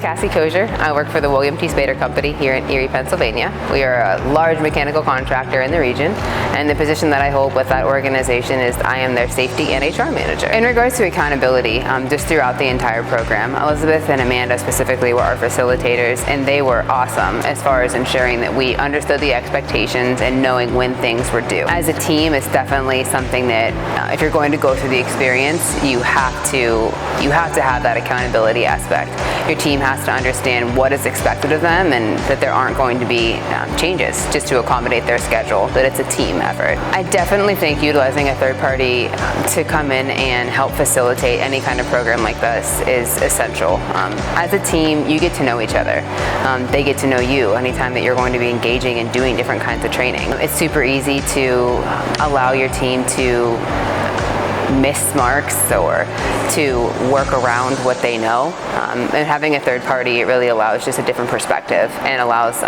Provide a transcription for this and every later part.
Kassie Kosher. I work for the William T. Spader Company here in Erie, Pennsylvania. We are a large mechanical contractor in the region, and the position that I hold with that organization is I am their safety and HR manager. In regards to accountability, just throughout the entire program, Elizabeth and Amanda specifically were our facilitators, and they were awesome as far as ensuring that we understood the expectations and knowing when things were due. As a team, it's definitely something that if you're going to go through the experience, you have to have that accountability aspect. Your team has to understand what is expected of them and that there aren't going to be changes just to accommodate their schedule, that it's a team effort. I definitely think utilizing a third party to come in and help facilitate any kind of program like this is essential. As a team, you get to know each other. They get to know you anytime that you're going to be engaging and doing different kinds of training. It's super easy to allow your team to miss marks or to work around what they know. And having a third party, it really allows just a different perspective and allows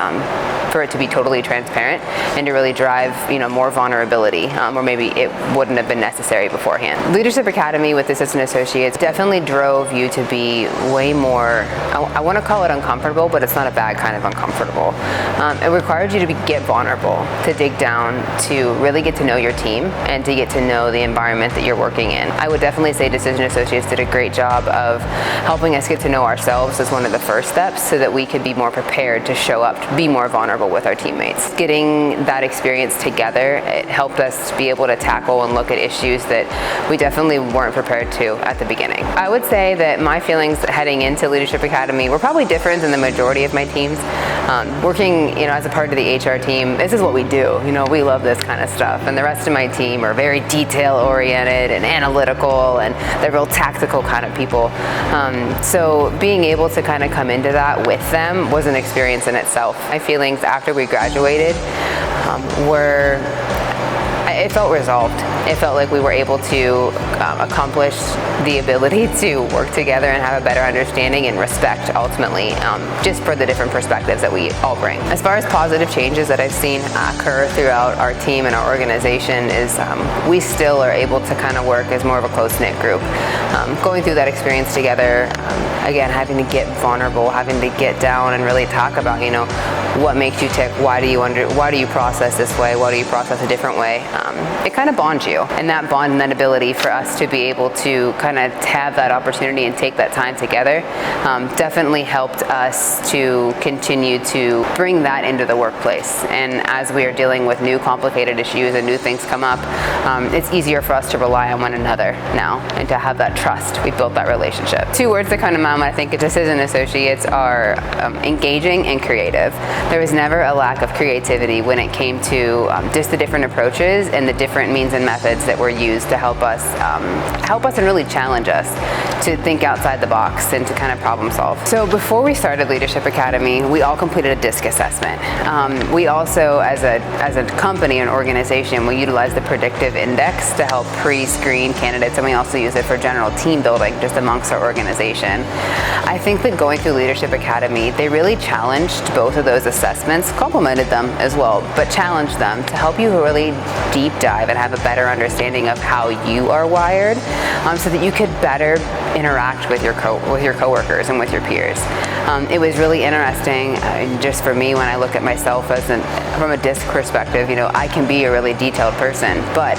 for it to be totally transparent and to really drive more vulnerability or maybe it wouldn't have been necessary beforehand. Leadership Academy with Assistant Associates definitely drove you to be way more, I want to call it uncomfortable, but it's not a bad kind of uncomfortable. It required you to get vulnerable, to dig down, to really get to know your team and to get to know the environment that you're working in. I would definitely say Decision Associates did a great job of helping us get to know ourselves as one of the first steps so that we could be more prepared to show up, to be more vulnerable with our teammates. Getting that experience together, it helped us be able to tackle and look at issues that we definitely weren't prepared to at the beginning. I would say that my feelings heading into Leadership Academy were probably different than the majority of my teams. Working as a part of the HR team, this is what we do. We love this kind of stuff, and the rest of my team are very detail oriented and analytical, and they're real tactical kind of people. So being able to kind of come into that with them was an experience in itself. My feelings after we graduated it felt resolved. It felt like we were able to accomplish the ability to work together and have a better understanding and respect ultimately, just for the different perspectives that we all bring. As far as positive changes that I've seen occur throughout our team and our organization is we still are able to kind of work as more of a close-knit group. Going through that experience together, again, having to get vulnerable, having to get down and really talk about, what makes you tick, why do you process this way, why do you process a different way? It kind of bonds you, and that bond and that ability for us to be able to kind of have that opportunity and take that time together definitely helped us to continue to bring that into the workplace. And as we are dealing with new complicated issues and new things come up, it's easier for us to rely on one another now and to have that trust. We built that relationship. Two words that come to mind when I think of Decision Associates are engaging and creative. There was never a lack of creativity when it came to just the different approaches and the different means and methods that were used to help us and really challenge us to think outside the box and to kind of problem solve. So before we started Leadership Academy, we all completed a DISC assessment. We also, as a company and organization, we utilize the predictive index to help pre-screen candidates, and we also use it for general team building just amongst our organization. I think that going through Leadership Academy, they really challenged both of those assessments, complemented them as well, but challenged them to help you really deep dive and have a better understanding of how you are wired, so that you could better interact with your coworkers and with your peers. It was really interesting, just for me, when I look at myself from a DISC perspective. I can be a really detailed person, but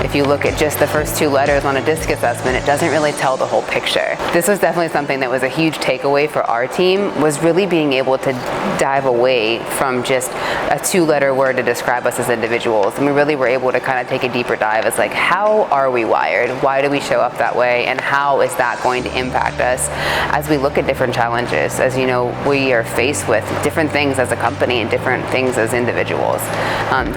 if you look at just the first two letters on a DISC assessment, it doesn't really tell the whole picture. This was definitely something that was a huge takeaway for our team, was really being able to dive away from just a two-letter word to describe us as individuals. And we really were able to kind of take a deeper dive. It's like, how are we wired? Why do we show up that way? And how is that going to impact us as we look at different challenges? As you know, we are faced with different things as a company and different things as individuals.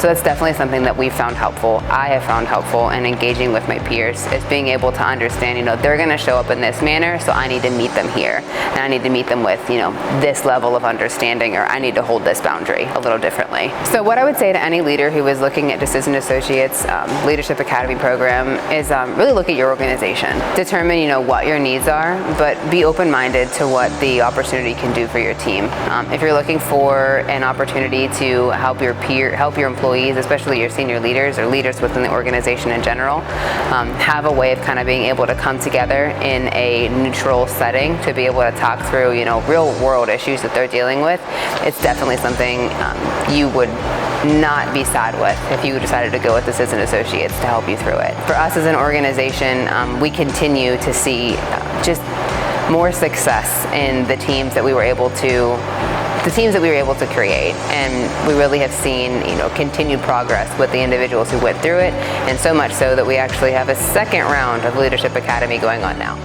So that's definitely something that we found helpful. I have found helpful in engaging with my peers, is being able to understand, they're going to show up in this manner, so I need to meet them here. And I need to meet them with, this level of understanding, or I need to hold this boundary a little differently. So what I would say to any leader who is looking at Decision Associates Leadership Academy program is really look at your organization. Determine, what your needs are, but be open-minded to what the opportunity can do for your team. If you're looking for an opportunity to help your employees, especially your senior leaders or leaders within the organization, organization in general, have a way of kind of being able to come together in a neutral setting to be able to talk through, real world issues that they're dealing with, it's definitely something you would not be sad with if you decided to go with Assistant Associates to help you through it. For us as an organization, we continue to see just more success in the teams that we were able to create, and we really have seen continued progress with the individuals who went through it, and so much so that we actually have a second round of Leadership Academy going on now.